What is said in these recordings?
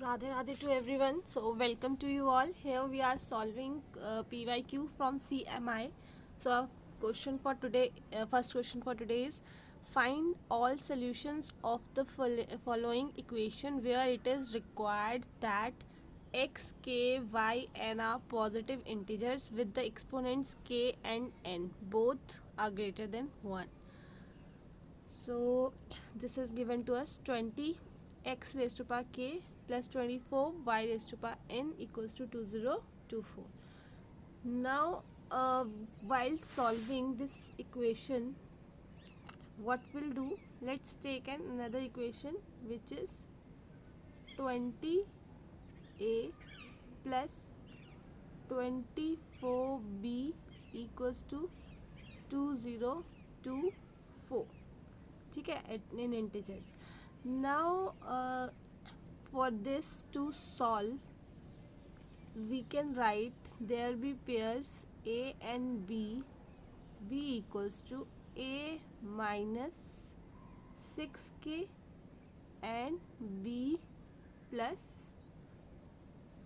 Radhe Radhe to everyone. So welcome to you all. Here we are solving PYQ from CMI. So our question for today, first question for today is find all solutions of the following equation where it is required that x, k, y, n are positive integers with the exponents k and n both are greater than 1. So this is given to us 20 x raised to power k plus 24 y raised to power n equals to 2024. Now while solving this equation, what we'll do, let's take another equation which is 20a plus 24b equals to 2024. ठीक है, in integers. Now for this to solve, we can write there be pairs a and b equals to a minus 6k and b plus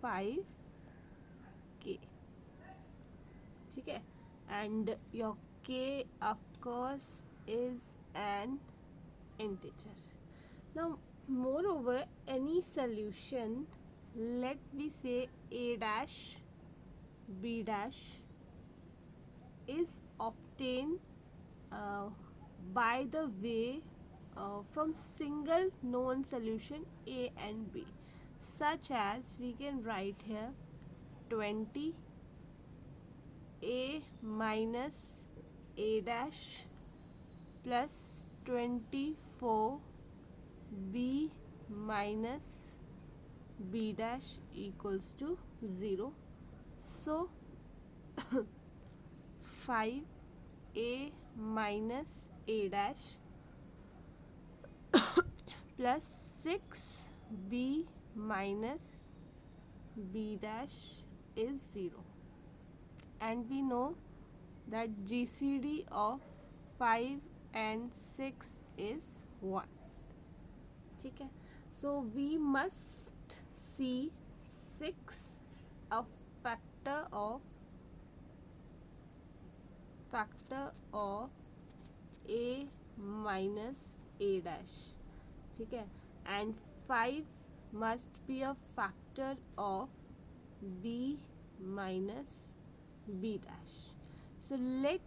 5k. ठीक है, and your k of course is an integer. Now moreover, any solution, let me say a dash b dash, is obtained by the way from single known solution a and b, such as we can write here 20 a minus a dash plus 24 b minus b dash equals to 0. So 5a minus a dash plus 6b minus b dash is 0, and we know that GCD of 5 and 6 is 1. ठीक है, so we must see 6 a factor of a minus a dash. ठीक है, and 5 must be a factor of b minus b dash. So let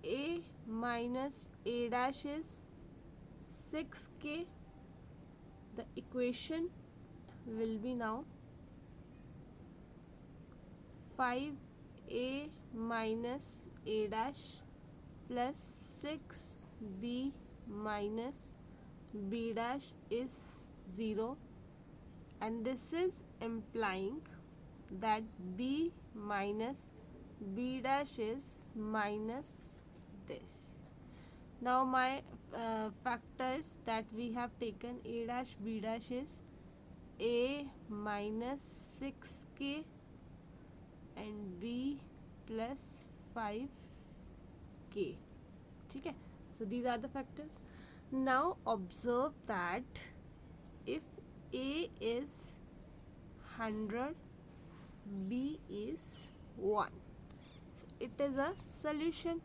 a minus a dash is 6k. The equation will be now 5a minus a dash plus 6b minus b dash is 0, and this is implying that b minus b dash is minus this. Now my factors that we have taken a dash b dash is a minus 6k and b plus 5k. ठीक है, so these are the factors. Now observe that if a is 100, b is 1, so it is a solution.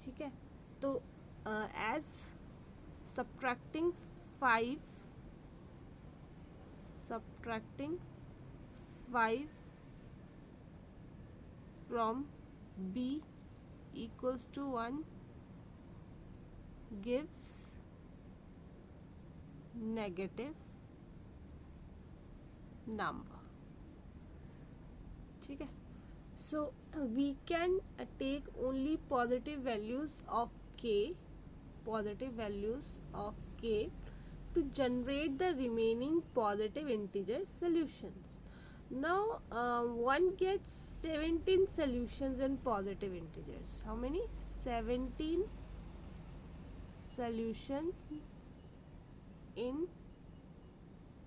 ठीक है, तो as subtracting 5 from b equals to 1 gives negative number. ठीक है, so we can take only positive values of k to generate the remaining positive integer solutions. Now one gets 17 solutions in positive integers. How many? 17 solutions in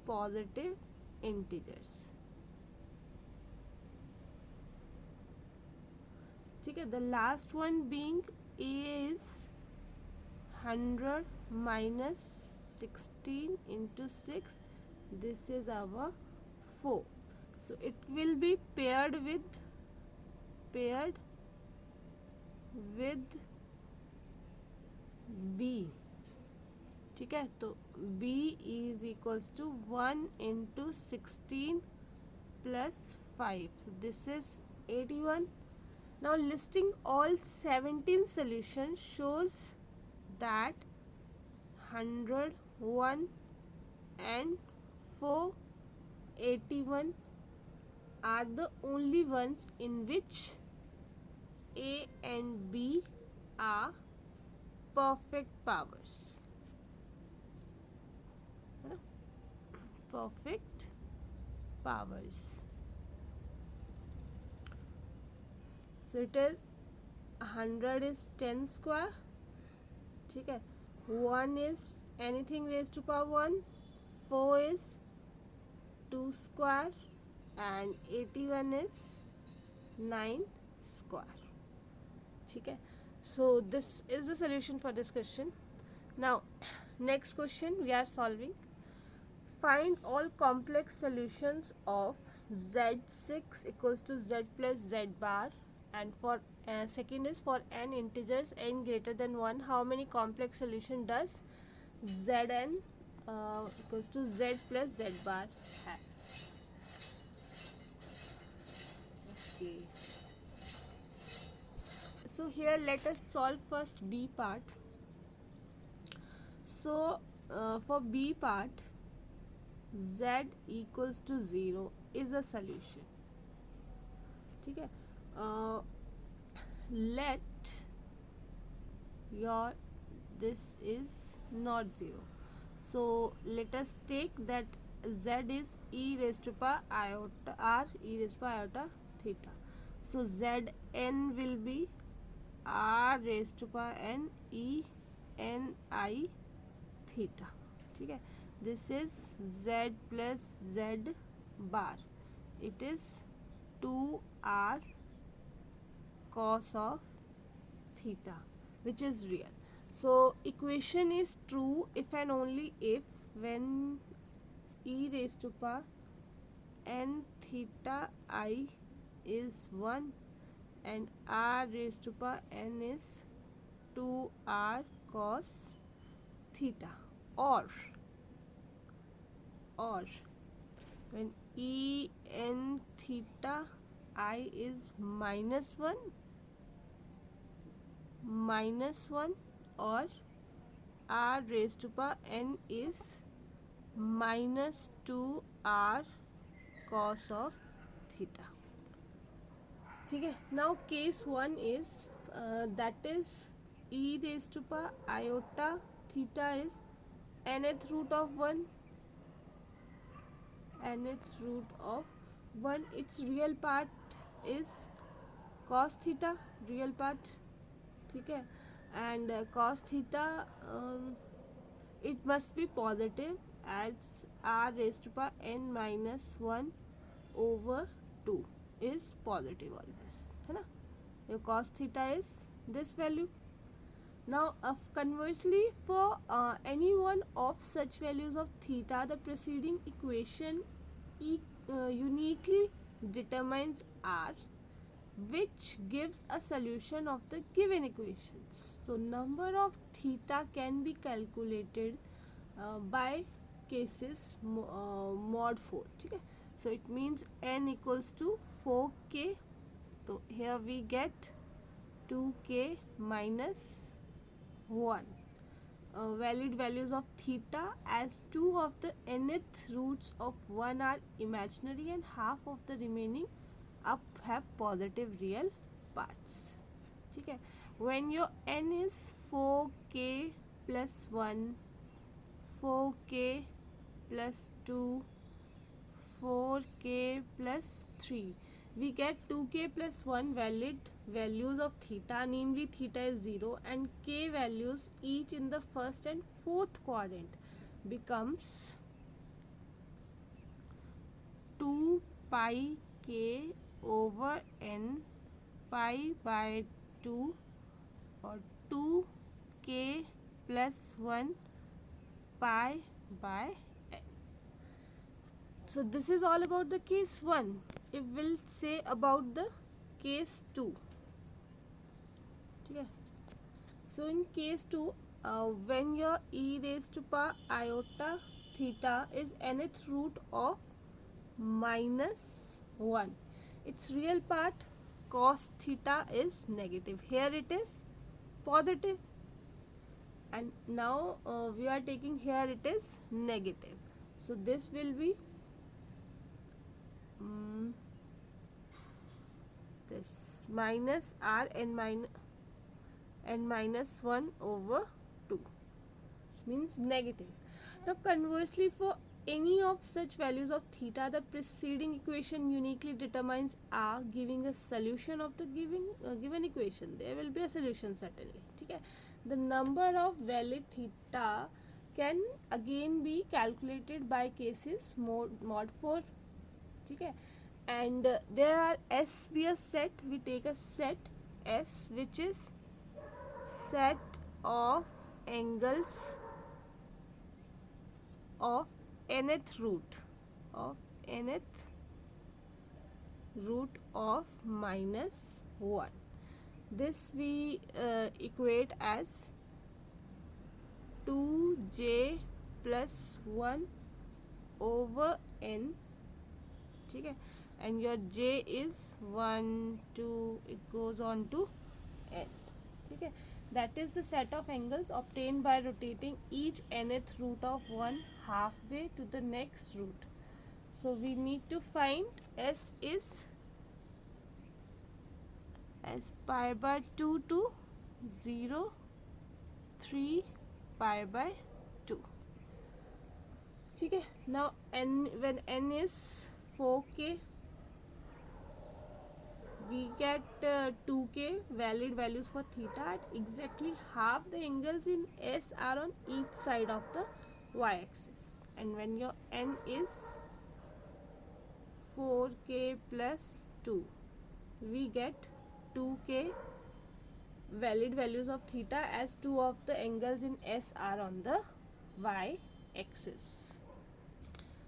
positive integers. ठीक है, the last one being a is 100 minus 16 into 6, this is our 4. So it will be paired with b. ठीक है, तो b is equals to 1 into 16 plus 5. So this is 81. Now listing all 17 solutions shows that 100, 1 and 4, 81 are the only ones in which A and B are perfect powers. Perfect powers. So it is 100 is 10 square. ठीक है, 1 is anything raised to power 1, 4 is 2 square and 81 is 9 square. ठीक है, so this is the solution for this question. Now next question we are solving. Find all complex solutions of z6 equals to z plus z bar, and for second is for n integers n greater than 1, how many complex solution does zn equals to z plus z bar have? Okay, so here let us solve first b part. So for b part, z equals to 0 is a solution. ठीक है, let your this is not 0. So let us take that z is e raised to power iota r e raised to power iota theta. So zn will be r raised to power n e n I theta. ठीक है, this is z plus z bar. It is 2r cos of theta, which is real. So equation is true if and only if when e raised to power n theta I is 1 and r raised to power n is 2r cos theta, or when e n theta I is -1 or r raised to power n is -2r cos of theta. ठीक है, now case 1 is that is e raised to power iota theta is nth root of 1, its real part is cos theta, real part. ठीक है, and cos theta it must be positive as r raised to power n minus 1 over 2 is positive always, है ना. Your cos theta is this value. Now conversely, for any one of such values of theta, the preceding equation uniquely determines r, which gives a solution of the given equations. So number of theta can be calculated by cases mod 4. ठीक है, so it means n equals to 4k. So here we get 2k minus 1. Valid values of theta, as 2 of the nth roots of 1 are imaginary and half of the remaining up have positive real parts. ठीक है, when your n is 4k plus 1, 4k plus 2, 4k plus 3, we get 2k plus 1 valid values of theta, namely theta is 0 and k values each in the first and fourth quadrant becomes 2 pi k over n pi by 2 or 2k plus 1 pi by n. So this is all about the case 1. If we'll say about the case 2. Okay. So in case 2, when your e raised to power iota theta is nth root of minus 1, its real part cos theta is negative. Here it is positive, and now we are taking here it is negative. So this will be this minus r n minus 1 over 2 means negative. Now conversely, for any of such values of theta, the preceding equation uniquely determines r, giving a solution of the given equation. There will be a solution certainly. Okay. The number of valid theta can again be calculated by cases mod 4. Okay. And there are S be a set. We take a set S, which is set of angles of nth root of minus 1. This we equate as 2j plus 1 over n. Okay. And your j is 1, 2, it goes on to n. Okay. That is the set of angles obtained by rotating each nth root of 1 halfway to the next root. So we need to find S is as pi by 2 to 0, 3 pi by 2. Okay. Now n, when n is 4k, we get 2k valid values for theta at exactly half the angles in S are on each side of the y-axis. And when your n is 4k plus 2, we get 2k valid values of theta as two of the angles in S are on the y-axis.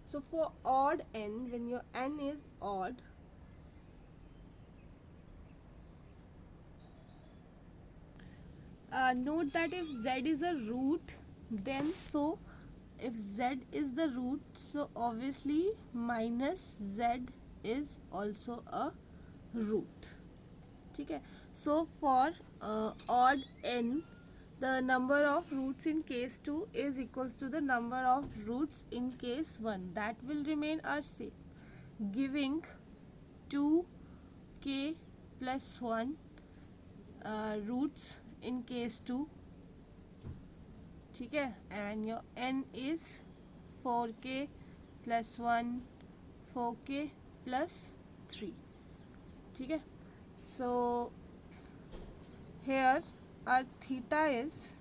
So for odd n, when your n is odd, note that if z is a root, then so if z is the root, so obviously minus z is also a root. Okay. So for odd n, the number of roots in case 2 is equals to the number of roots in case 1. That will remain our same, giving 2k plus 1 roots in case 2. ठीक है. And your n is 4k plus 1, 4k plus 3. ठीक है. So here our theta is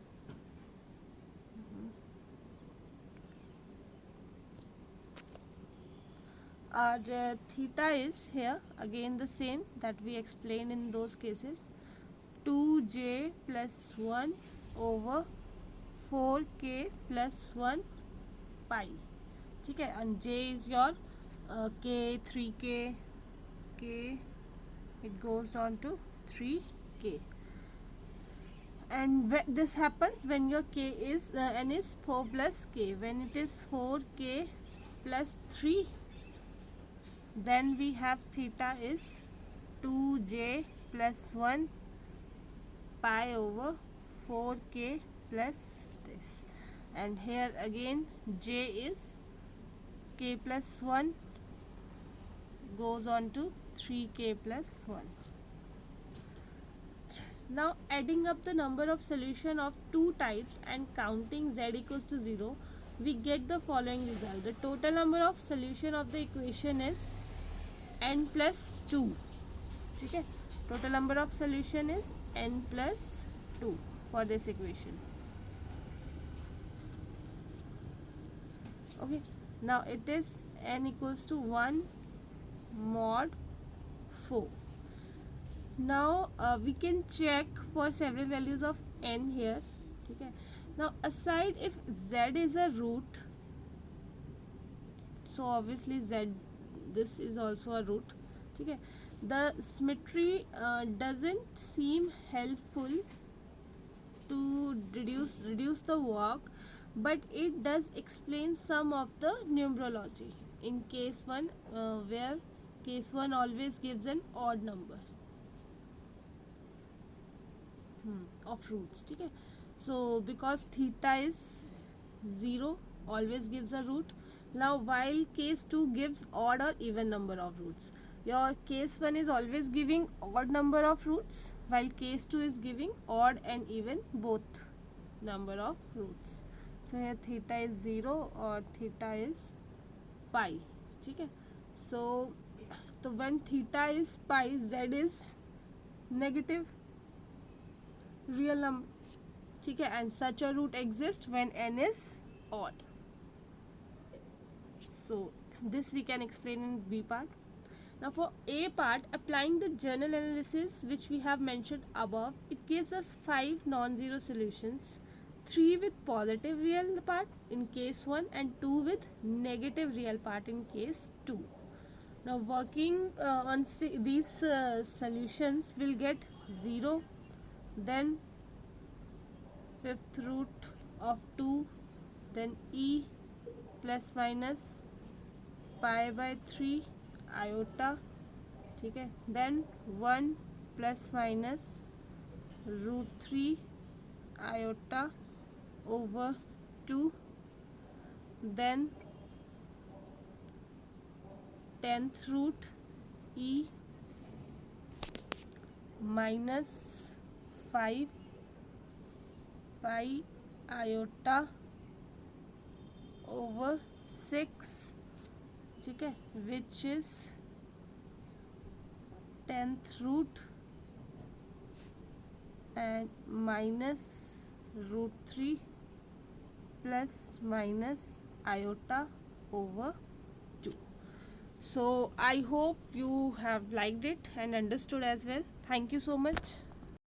here again the same that we explained in those cases, 2j plus 1 over 4k plus 1 pi. ठीक है. And j is your k, 3k, k, it goes on to 3k. And this happens when your k is n is 4 plus k. When it is 4k plus 3, then we have theta is 2j plus 1 pi over 4k plus this. And here again j is k plus 1 goes on to 3k plus 1. Now adding up the number of solution of two types and counting z equals to 0, we get the following result. The total number of solution of the equation is n plus 2. Okay. Total number of solution is n plus 2 for this equation. Okay. Now it is n equals to 1 mod 4. Now we can check for several values of n here. Okay. Now aside if z is a root, so obviously z, this is also a root. Okay, the symmetry doesn't seem helpful to reduce the work, but it does explain some of the numerology in case 1, where case 1 always gives an odd number of roots. Okay, so because theta is 0 always gives a root. Now while case 2 gives odd or even number of roots, your case 1 is always giving odd number of roots, while case 2 is giving odd and even both number of roots. So here theta is 0 or theta is pi. Okay, so when theta is pi, z is negative real number. Okay, and such a root exists when n is odd. So this we can explain in B part. Now for A part, applying the journal analysis which we have mentioned above, it gives us 5 non-zero solutions, 3 with positive real part in case 1 and 2 with negative real part in case 2. Now working on these solutions, will get 0, then fifth root of 2, then e plus minus pi by 3 iota. ठीक है, then 1 plus minus root 3 iota over 2, then 10th root e minus 5 pi iota over 6. ठीक है, which is 10th root and minus root 3 plus minus iota over 2. So I hope you have liked it and understood as well. Thank you so much.